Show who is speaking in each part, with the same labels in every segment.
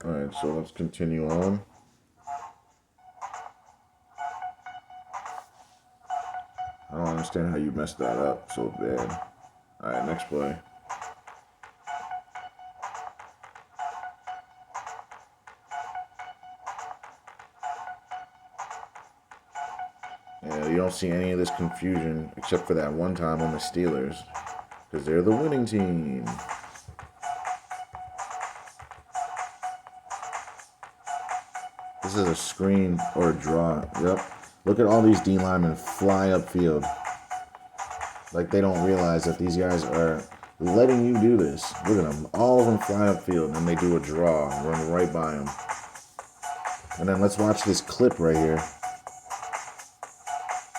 Speaker 1: Alright, so let's continue on. I don't understand how you messed that up so bad. Alright, next play. Yeah, you don't see any of this confusion except for that one time on the Steelers. Because they're the winning team. This is a screen or a draw. Yep. Look at all these D linemen fly upfield. Like they don't realize that these guys are letting you do this. Look at them. All of them fly upfield and they do a draw. Run right by them. And then let's watch this clip right here.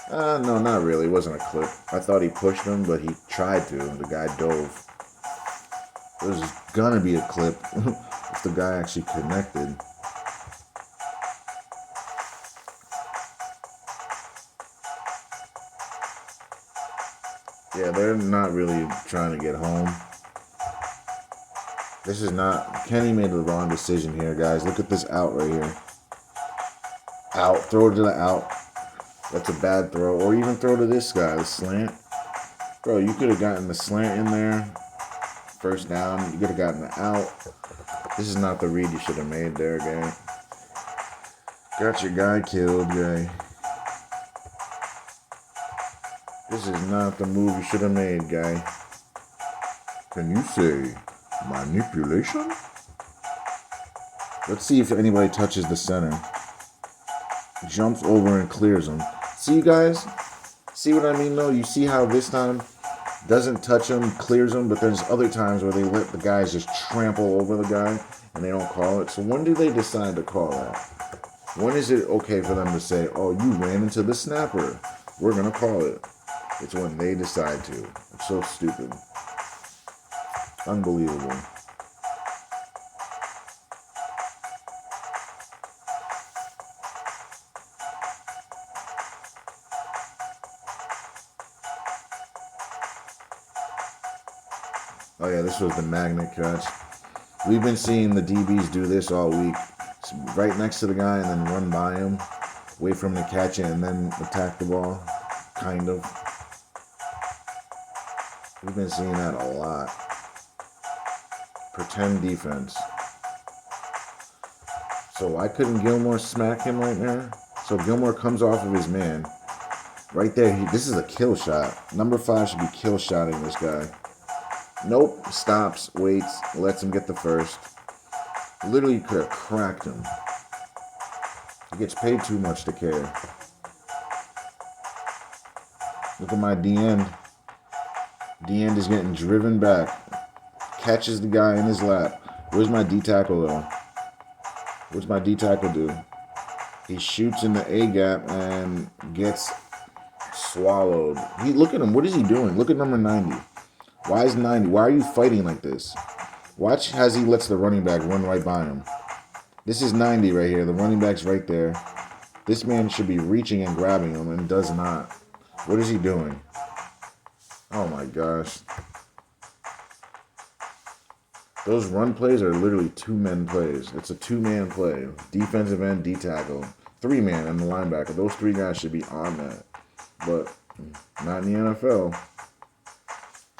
Speaker 1: No, not really. It wasn't a clip. I thought he pushed him, but he tried to. The guy dove. It was gonna be a clip if the guy actually connected. Yeah, they're not really trying to get home. This is not... Kenny made the wrong decision here, guys. Look at this out right here. Out. Throw it to the out. That's a bad throw. Or even throw to this guy, the slant. Bro, you could have gotten the slant in there. First down. You could have gotten the out. This is not the read you should have made there, guy. Got your guy killed, guy. This is not the move you should have made, guy. Can you say manipulation? Let's see if anybody touches the center. Jumps over and clears him. See, guys? See what I mean, though? You see how this time doesn't touch him, clears him, but there's other times where they let the guys just trample over the guy and they don't call it. So when do they decide to call that? When is it okay for them to say, oh, you ran into the snapper, we're going to call it? It's when they decide to. It's so stupid. Unbelievable. Oh yeah, this was the magnet catch. We've been seeing the DBs do this all week. It's right next to the guy and then run by him. Wait for him to catch it and then attack the ball. Kind of. We've been seeing that a lot. Pretend defense. So why couldn't Gilmore smack him right now? So Gilmore comes off of his man. Right there, this is a kill shot. Number 5 should be kill shotting this guy. Nope, stops, waits, lets him get the first. Literally could have cracked him. He gets paid too much to care. Look at my D-end. D-end is getting driven back. Catches the guy in his lap. Where's my D-tackle, though? What's my D-tackle do? He shoots in the A-gap and gets swallowed. Look at him. What is he doing? Look at number 90. Why is 90? Why are you fighting like this? Watch as he lets the running back run right by him. This is 90 right here. The running back's right there. This man should be reaching and grabbing him and does not. What is he doing? Oh my gosh. Those run plays are literally 2-man plays. It's a 2-man play. Defensive end, D-tackle. 3-man and the linebacker. Those 3 guys should be on that. But not in the NFL.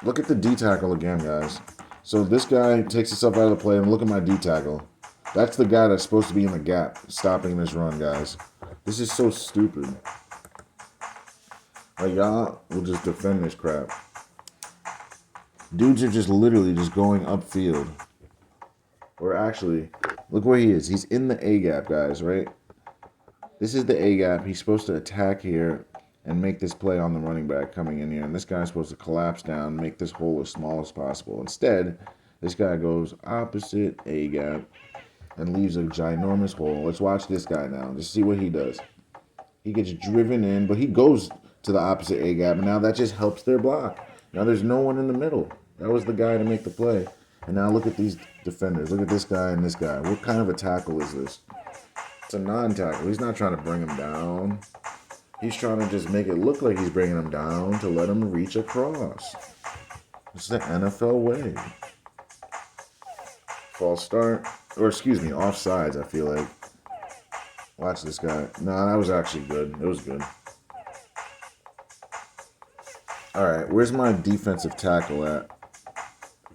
Speaker 1: Look at the D-tackle again, guys. So this guy takes himself out of the play, and look at my D-tackle. That's the guy that's supposed to be in the gap, stopping this run, guys. This is so stupid. Like, y'all will just defend this crap. Dudes are just literally just going upfield. Or actually, look where he is. He's in the A-gap, guys, right? This is the A-gap. He's supposed to attack here and make this play on the running back coming in here. And this guy's supposed to collapse down, make this hole as small as possible. Instead, this guy goes opposite A-gap and leaves a ginormous hole. Let's watch this guy now. Just see what he does. He gets driven in, but he goes to the opposite A-gap, and now that just helps their block. Now there's no one in the middle. That was the guy to make the play. And now look at these defenders. Look at this guy and this guy. What kind of a tackle is this? It's a non-tackle. He's not trying to bring him down. He's trying to just make it look like he's bringing him down to let him reach across. It's the NFL way. False start. Or excuse me, offsides, I feel like. Watch this guy. Nah, that was actually good. It was good. Alright, where's my defensive tackle at?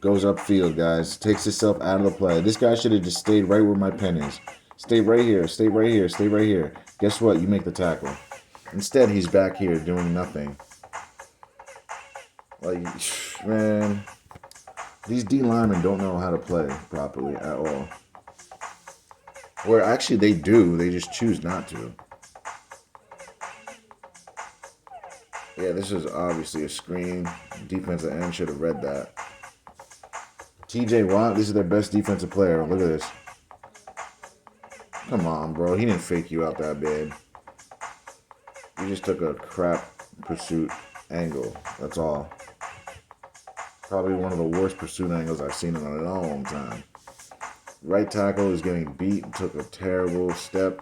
Speaker 1: Goes upfield, guys. Takes himself out of the play. This guy should have just stayed right where my pen is. Stay right here. Stay right here. Stay right here. Guess what? You make the tackle. Instead, he's back here doing nothing. Like, man, these D linemen don't know how to play properly at all. Or actually, they do. They just choose not to. Yeah, this is obviously a screen. Defensive end should have read that. TJ Watt, this is their best defensive player. Look at this. Come on, bro. He didn't fake you out that bad. You just took a crap pursuit angle. That's all. Probably one of the worst pursuit angles I've seen in a long time. Right tackle is getting beat. Took a terrible step.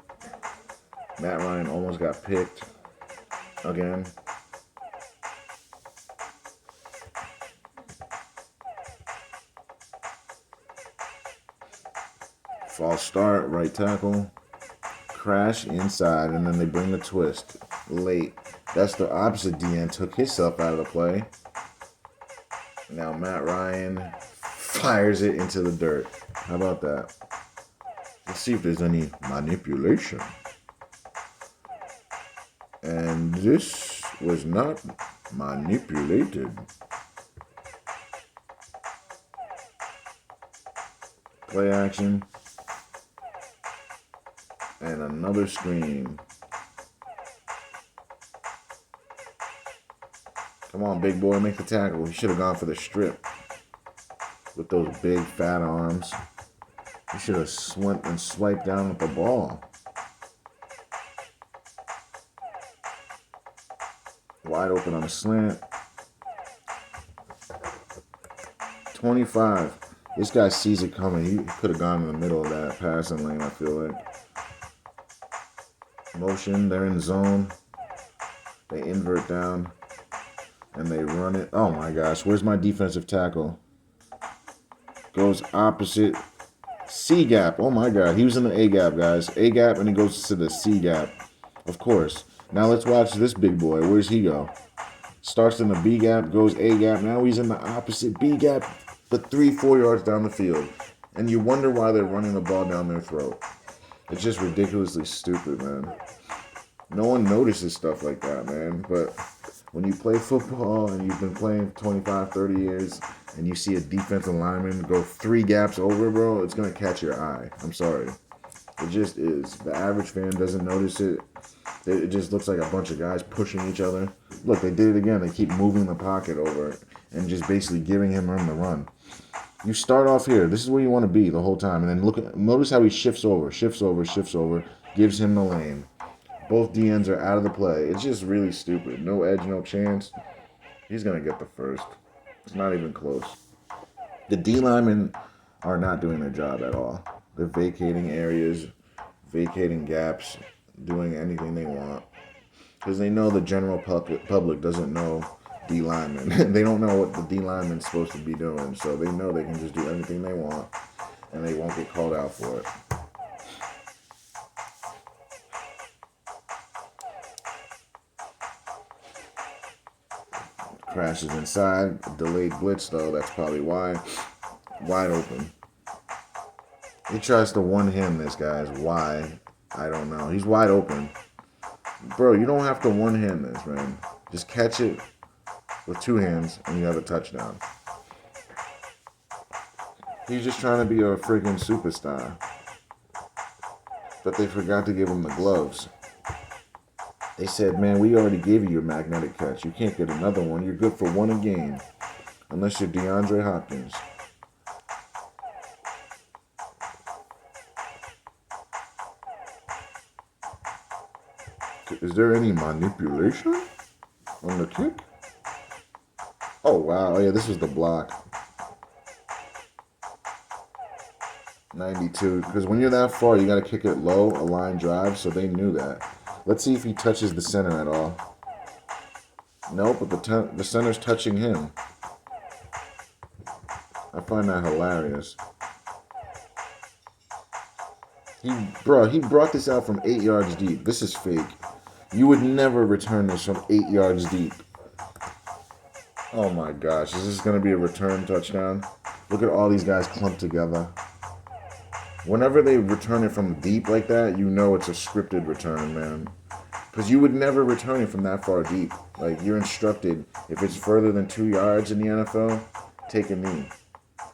Speaker 1: Matt Ryan almost got picked again. False start, right tackle. Crash inside, and then they bring the twist late. That's the opposite DN. Took himself out of the play. Now Matt Ryan fires it into the dirt. How about that? Let's see if there's any manipulation. And this was not manipulated. Play action. And another screen. Come on, big boy, make the tackle. He should have gone for the strip. With those big fat arms. He should have went and swiped down with the ball. Wide open on a slant. 25. This guy sees it coming. He could have gone in the middle of that passing lane, I feel like. Motion, they're in zone. They invert down. And they run it. Oh my gosh, where's my defensive tackle? Goes opposite. C gap. Oh my god, he was in the A gap, guys. A gap, and he goes to the C gap. Of course. Now let's watch this big boy. Where's he go? Starts in the B gap, goes A gap. Now he's in the opposite B gap, but 3-4 yards down the field. And you wonder why they're running the ball down their throat. It's just ridiculously stupid, man. No one notices stuff like that, man. But when you play football and you've been playing 25, 30 years and you see a defensive lineman go 3 gaps over, bro, it's going to catch your eye. I'm sorry. It just is. The average fan doesn't notice it. It just looks like a bunch of guys pushing each other. Look, they did it again. They keep moving the pocket over and just basically giving him room to run. You start off here. This is where you want to be the whole time. And then notice how he shifts over, gives him the lane. Both DNs are out of the play. It's just really stupid. No edge, no chance. He's going to get the first. It's not even close. The D linemen are not doing their job at all. They're vacating areas, vacating gaps, doing anything they want. Because they know the general public doesn't know D linemen. They don't know what the D lineman's supposed to be doing. So they know they can just do anything they want. And they won't get called out for it. Crashes inside. Delayed blitz, though. That's probably why. Wide open. He tries to one-hand this, guys. Why? I don't know. He's wide open. Bro, you don't have to one-hand this, man. Just catch it with 2 hands, and you have a touchdown. He's just trying to be a freaking superstar. But they forgot to give him the gloves. They said, man, we already gave you your magnetic catch. You can't get another one. You're good for 1 a game. Unless you're DeAndre Hopkins. Is there any manipulation on the kick? Oh, wow. Oh, yeah, this was the block. 92. Because when you're that far, you got to kick it low, a line drive, so they knew that. Let's see if he touches the center at all. Nope, but the center's touching him. I find that hilarious. He brought this out from 8 yards deep. This is fake. You would never return this from 8 yards deep. Oh my gosh, is this going to be a return touchdown? Look at all these guys clumped together. Whenever they return it from deep like that, you know it's a scripted return, man. Because you would never return it from that far deep. Like, you're instructed, if it's further than 2 yards in the NFL, take a knee.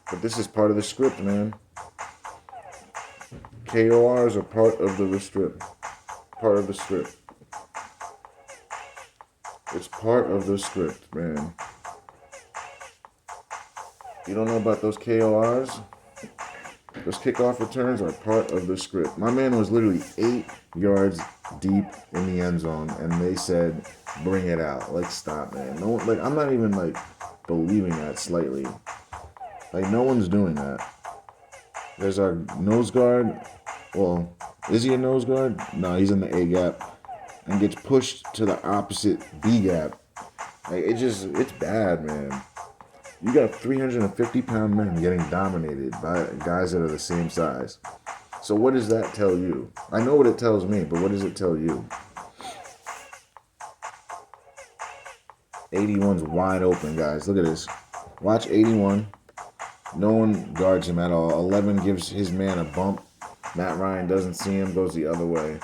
Speaker 1: But this is part of the script, man. KORs are part of the script. Part of the script. It's part of the script, man. You don't know about those KORs? Those kickoff returns are part of the script. My man was literally 8 yards deep in the end zone, and they said, "Bring it out." Like, stop, man. No, like, I'm not even like believing that slightly. Like, no one's doing that. There's our nose guard. Well, is he a nose guard? No, he's in the A gap, and gets pushed to the opposite B gap. Like, it's bad, man. You got 350-pound men getting dominated by guys that are the same size. So what does that tell you? I know what it tells me, but what does it tell you? 81's wide open, guys. Look at this. Watch 81. No one guards him at all. 11 gives his man a bump. Matt Ryan doesn't see him, goes the other way.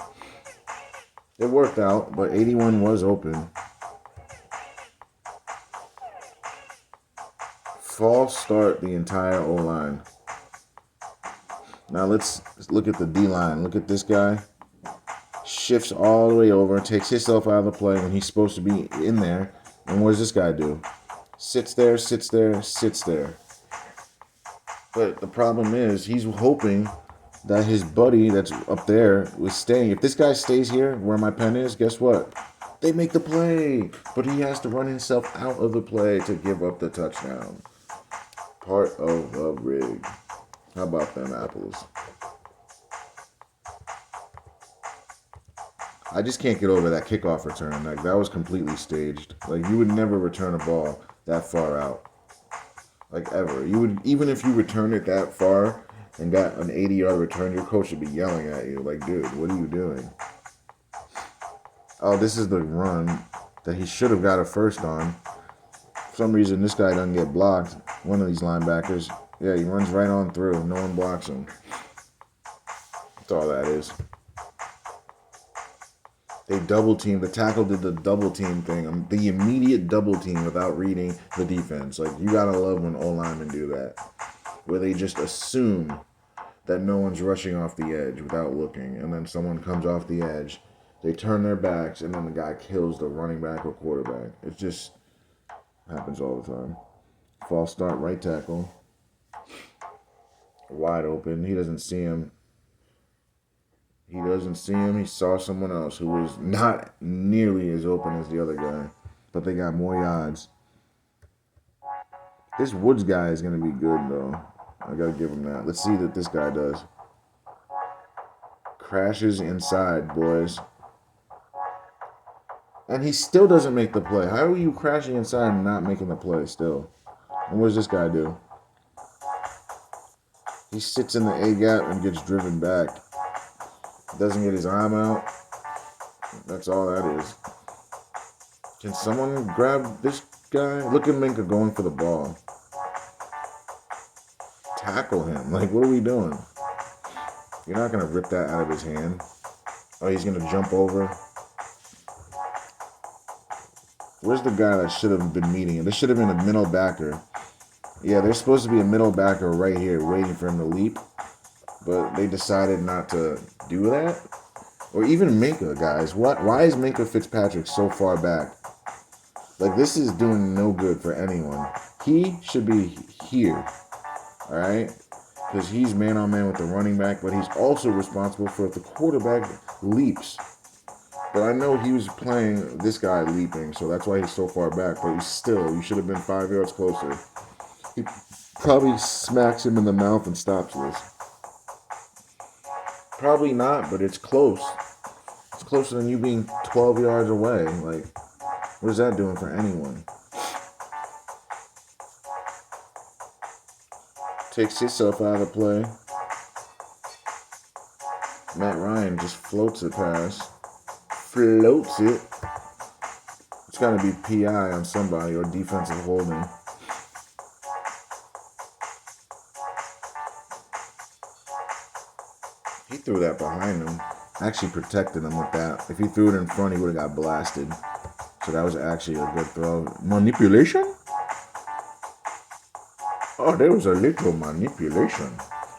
Speaker 1: It worked out, but 81 was open. False start the entire O-line. Now let's look at the D-line. Look at this guy. Shifts all the way over, takes himself out of the play when he's supposed to be in there. And what does this guy do? Sits there, sits there, sits there. But the problem is he's hoping that his buddy that's up there was staying. If this guy stays here where my pen is, guess what? They make the play. But he has to run himself out of the play to give up the touchdown. Part of the rig. How about them apples? I just can't get over that kickoff return. Like, that was completely staged. Like, you would never return a ball that far out. Like, ever. You would, even if you returned it that far and got an 80-yard return, your coach would be yelling at you. Like, dude, what are you doing? Oh, this is the run that he should have got a first on. For some reason, this guy doesn't get blocked. One of these linebackers. Yeah, he runs right on through. No one blocks him. That's all that is. They double team. The tackle did the double team thing. The immediate double team without reading the defense. Like, you gotta love when O-linemen do that. Where they just assume that no one's rushing off the edge without looking. And then someone comes off the edge. They turn their backs, and then the guy kills the running back or quarterback. It just happens all the time. False start, right tackle. Wide open. He doesn't see him. He doesn't see him. He saw someone else who was not nearly as open as the other guy. But they got more yards. This Woods guy is going to be good, though. I got to give him that. Let's see what this guy does. Crashes inside, boys. And he still doesn't make the play. How are you crashing inside and not making the play still? And what does this guy do? He sits in the A-gap and gets driven back. Doesn't get his arm out. That's all that is. Can someone grab this guy? Look at Minka going for the ball. Tackle him. Like, what are we doing? You're not going to rip that out of his hand. Oh, he's going to jump over. Where's the guy that should have been meeting him? There should have been a middle backer. Yeah, there's supposed to be a middle backer right here waiting for him to leap. But they decided not to do that. Or even Minka, guys. Why is Minka Fitzpatrick so far back? Like, this is doing no good for anyone. He should be here. Alright? Because he's man-on-man with the running back, but he's also responsible for if the quarterback leaps. But I know he was playing this guy leaping, so that's why he's so far back. But he's still, you should have been 5 yards closer. He probably smacks him in the mouth and stops this. Probably not, but it's close. It's closer than you being 12 yards away. Like, what is that doing for anyone? Takes himself out of the play. Matt Ryan just floats it past. Floats it. It's got to be PI on somebody or defensive holding. He threw that behind him. Actually protected him with that. If he threw it in front, he would have got blasted. So that was actually a good throw. Manipulation? Oh, there was a little manipulation.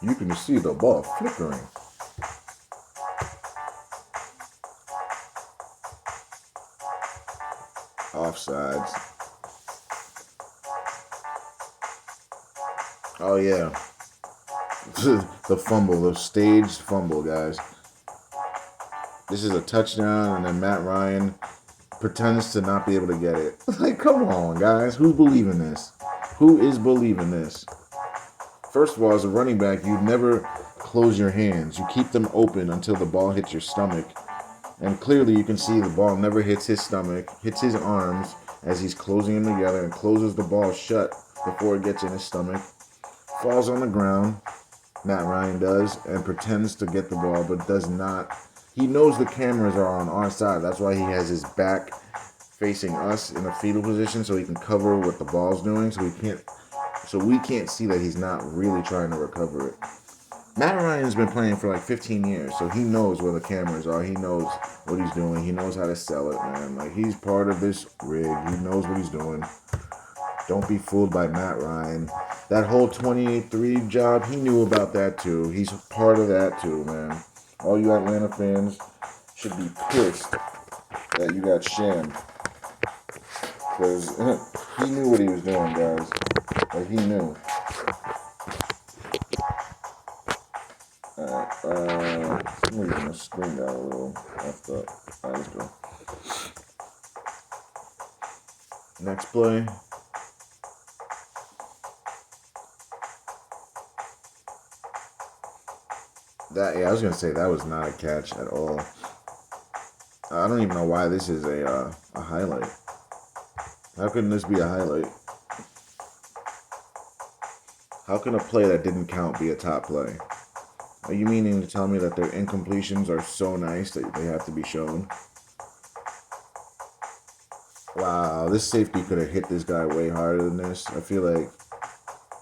Speaker 1: You can see the ball flickering. Offsides. Oh, yeah. The fumble, the staged fumble, guys. This is a touchdown, and then Matt Ryan pretends to not be able to get it. Like, come on, guys. Who's believing this? Who is believing this? First of all, as a running back, you never close your hands. You keep them open until the ball hits your stomach. And clearly you can see the ball never hits his stomach, hits his arms as he's closing them together and closes the ball shut before it gets in his stomach. Falls on the ground, Matt Ryan does, and pretends to get the ball, but does not. He knows the cameras are on our side. That's why he has his back facing us in a fetal position so he can cover what the ball's doing, so we can't see that he's not really trying to recover it. Matt Ryan's been playing for like 15 years, so he knows where the cameras are. He knows what he's doing. He knows how to sell it, man. Like, he's part of this rig. He knows what he's doing. Don't be fooled by Matt Ryan. That whole 28-3 job, he knew about that too. He's part of that too, man. All you Atlanta fans should be pissed that you got shammed. Because he knew what he was doing, guys. Like, he knew. Alright, I'm moving the screen down a little. That's up. Alright, let's go. Next play. I was gonna say that was not a catch at all. I don't even know why this is a highlight. How can this be a highlight? How can a play that didn't count be a top play? Are you meaning to tell me that their incompletions are so nice that they have to be shown? Wow, this safety could have hit this guy way harder than this. I feel like,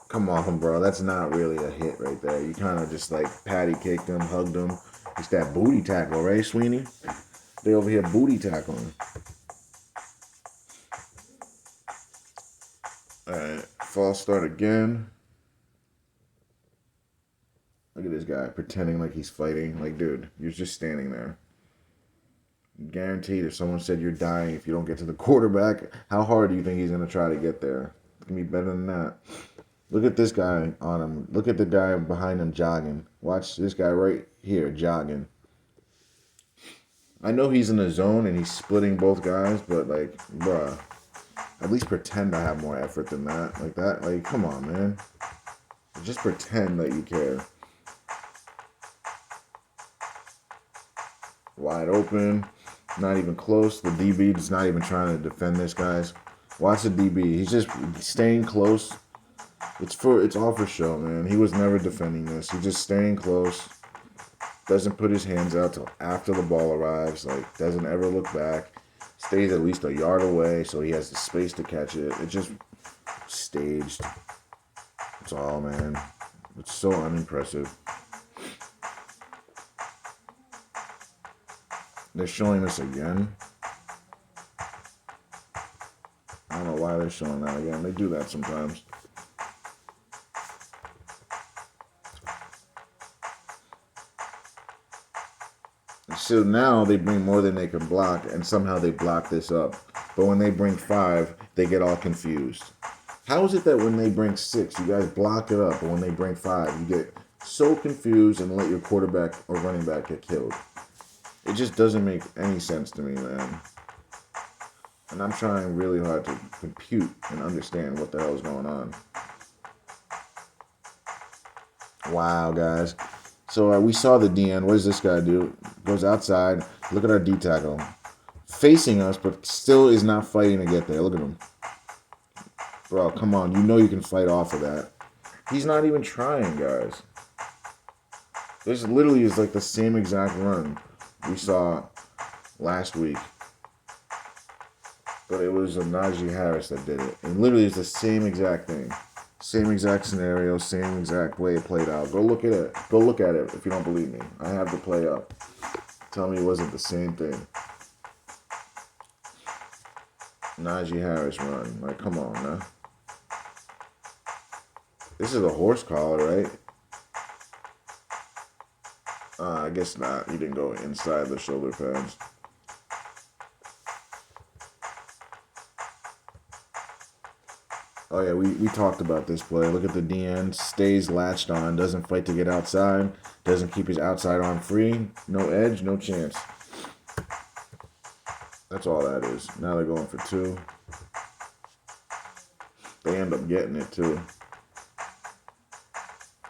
Speaker 1: come on, bro. That's not really a hit right there. You kind of just like patty caked him, hugged him. It's that booty tackle, right, Sweeney? They over here booty tackling. Alright, false start again. Look at this guy pretending like he's fighting. Like, dude, you're just standing there. Guaranteed, if someone said you're dying if you don't get to the quarterback, how hard do you think he's going to try to get there? It's going to be better than that. Look at this guy on him. Look at the guy behind him jogging. Watch this guy right here jogging. I know he's in the zone and he's splitting both guys, but, like, bruh, at least pretend I have more effort than that. Like, that, like, come on, man. Just pretend that you care. Wide open. Not even close. The DB is not even trying to defend this, guys. Watch the DB. He's just staying close. It's all for show, man. He was never defending this. He's just staying close. Doesn't put his hands out till after the ball arrives. Like, doesn't ever look back. Stays at least a yard away so he has the space to catch it. It's just staged. That's all, man. It's so unimpressive. They're showing this again. I don't know why they're showing that again. They do that sometimes. So now they bring more than they can block, and somehow they block this up. But when they bring 5, they get all confused. How is it that when they bring 6, you guys block it up, but when they bring 5, you get so confused and let your quarterback or running back get killed? It just doesn't make any sense to me, man. And I'm trying really hard to compute and understand what the hell is going on. Wow, guys. So we saw the DN. What does this guy do? Goes outside. Look at our D tackle. Facing us, but still is not fighting to get there. Look at him. Bro, come on. You know you can fight off of that. He's not even trying, guys. This literally is like the same exact run we saw last week. But it was a Najee Harris that did it. And literally it's the same exact thing. Same exact scenario, same exact way it played out. Go look at it. Go look at it if you don't believe me. I have the play up. Tell me it wasn't the same thing. Najee Harris run. Like, come on, man. This is a horse collar, right? I guess not. He didn't go inside the shoulder pads. Oh, yeah, we talked about this play. Look at the DN. Stays latched on. Doesn't fight to get outside. Doesn't keep his outside arm free. No edge, no chance. That's all that is. Now they're going for 2. They end up getting it, too.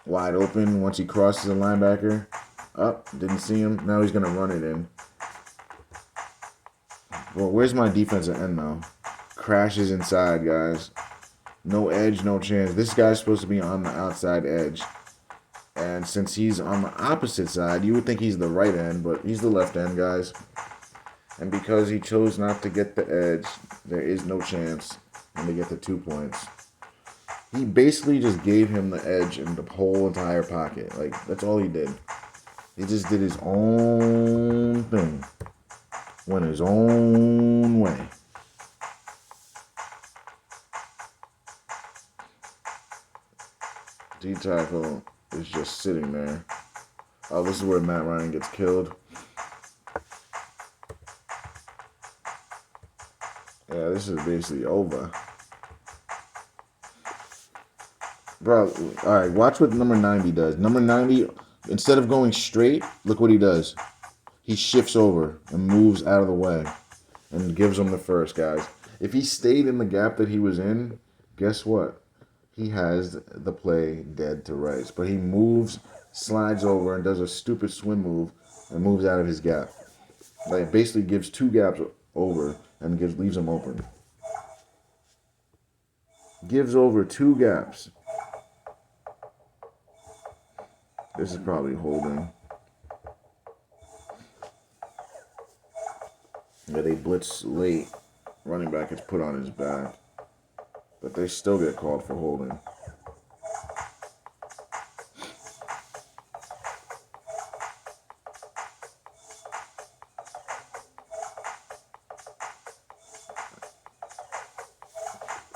Speaker 1: Wide open once he crosses the linebacker. Up, didn't see him. Now he's going to run it in. Well, where's my defensive end now? Crashes inside, guys. No edge, no chance. This guy's supposed to be on the outside edge. And since he's on the opposite side, you would think he's the right end, but he's the left end, guys. And because he chose not to get the edge, there is no chance. And they get the 2 points. He basically just gave him the edge in the whole entire pocket. Like, that's all he did. He just did his own thing. Went his own way. D-tackle is just sitting there. Oh, this is where Matt Ryan gets killed. Yeah, this is basically over. Bro, all right, watch what number 90 does. Number 90, instead of going straight, look what he does. He shifts over and moves out of the way and gives him the first, guys. If he stayed in the gap that he was in, guess what? He has the play dead to rights. But he moves, slides over, and does a stupid swim move and moves out of his gap. Like, basically gives 2 gaps over and leaves him open. Gives over 2 gaps. This is probably holding. Yeah, they blitz late. Running back gets put on his back. But they still get called for holding.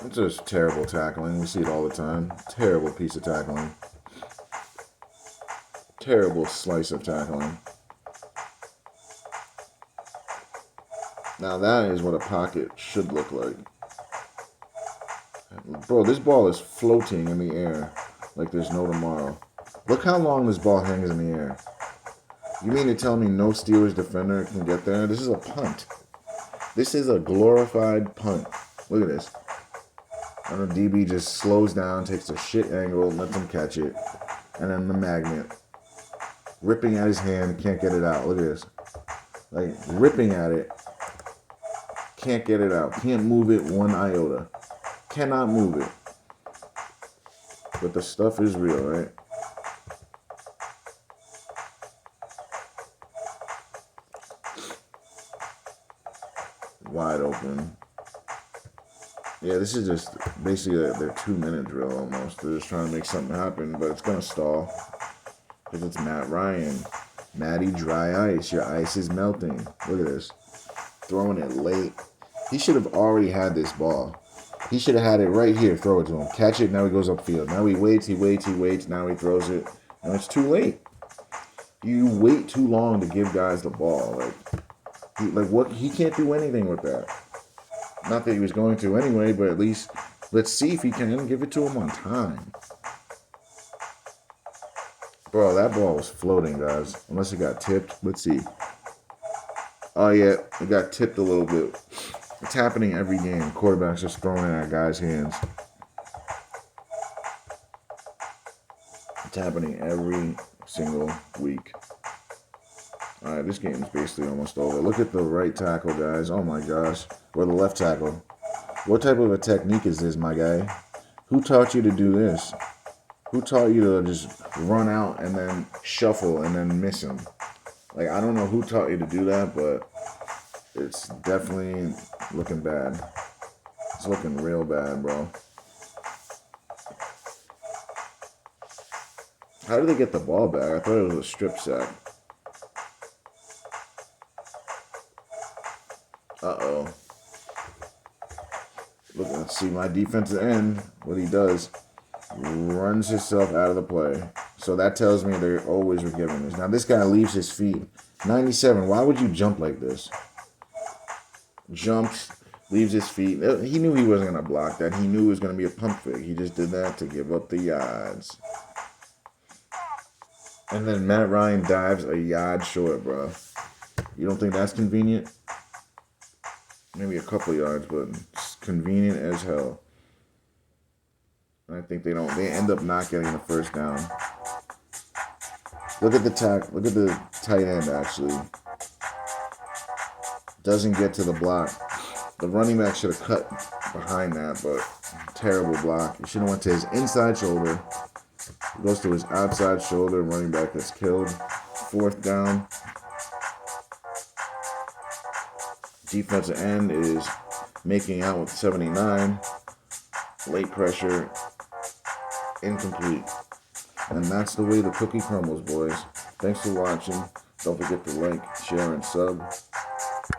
Speaker 1: It's just terrible tackling. We see it all the time. Terrible piece of tackling. Terrible slice of tackling. Now that is what a pocket should look like. Bro, this ball is floating in the air like there's no tomorrow. Look how long this ball hangs in the air. You mean to tell me no Steelers defender can get there? This is a punt. This is a glorified punt. Look at this. And the DB just slows down, takes a shit angle, lets him catch it. And then the magnet. Ripping at his hand, can't get it out. Look at this. Like, ripping at it. Can't get it out. Can't move it one iota. Cannot move it. But the stuff is real, right? Wide open. Yeah, this is just basically their 2-minute drill almost. They're just trying to make something happen, but it's going to stall. Because it's Matt Ryan. Matty dry ice. Your ice is melting. Look at this. Throwing it late. He should have already had this ball. He should have had it right here. Throw it to him. Catch it. Now he goes upfield. Now he waits. Now he throws it. And it's too late. You wait too long to give guys the ball. He can't do anything with that. Not that he was going to anyway, but at least let's see if he can give it to him on time. Bro, that ball was floating, guys. Unless it got tipped. Let's see. Oh, yeah. It got tipped a little bit. It's happening every game. Quarterbacks just throwing it at guys' hands. It's happening every single week. All right, this game is basically almost over. Look at the right tackle, guys. Oh, my gosh. Or the left tackle. What type of a technique is this, my guy? Who taught you to do this? Who taught you to just run out and then shuffle and then miss him? Like, I don't know who taught you to do that, but it's definitely looking bad. It's looking real bad, bro. How did they get the ball back? I thought it was a strip sack. Uh-oh. Look, let's see my defensive end. What he does, runs himself out of the play. So that tells me they're always forgiving this. Now, this guy leaves his feet. 97. Why would you jump like this? Jumps, leaves his feet. He knew he wasn't going to block that. He knew it was going to be a pump fake. He just did that to give up the yards. And then Matt Ryan dives a yard short, bro. You don't think that's convenient? Maybe a couple yards, but it's convenient as hell. I think they don't. They end up not getting the first down. Look at the Look at the tight end, actually. Doesn't get to the block. The running back should have cut behind that, but terrible block. He should have went to his inside shoulder. He goes to his outside shoulder. Running back gets killed. Fourth down. Defensive end is making out with 79. Late pressure. Incomplete. And that's the way the cookie crumbles, boys. Thanks for watching. Don't forget to like, share, and sub.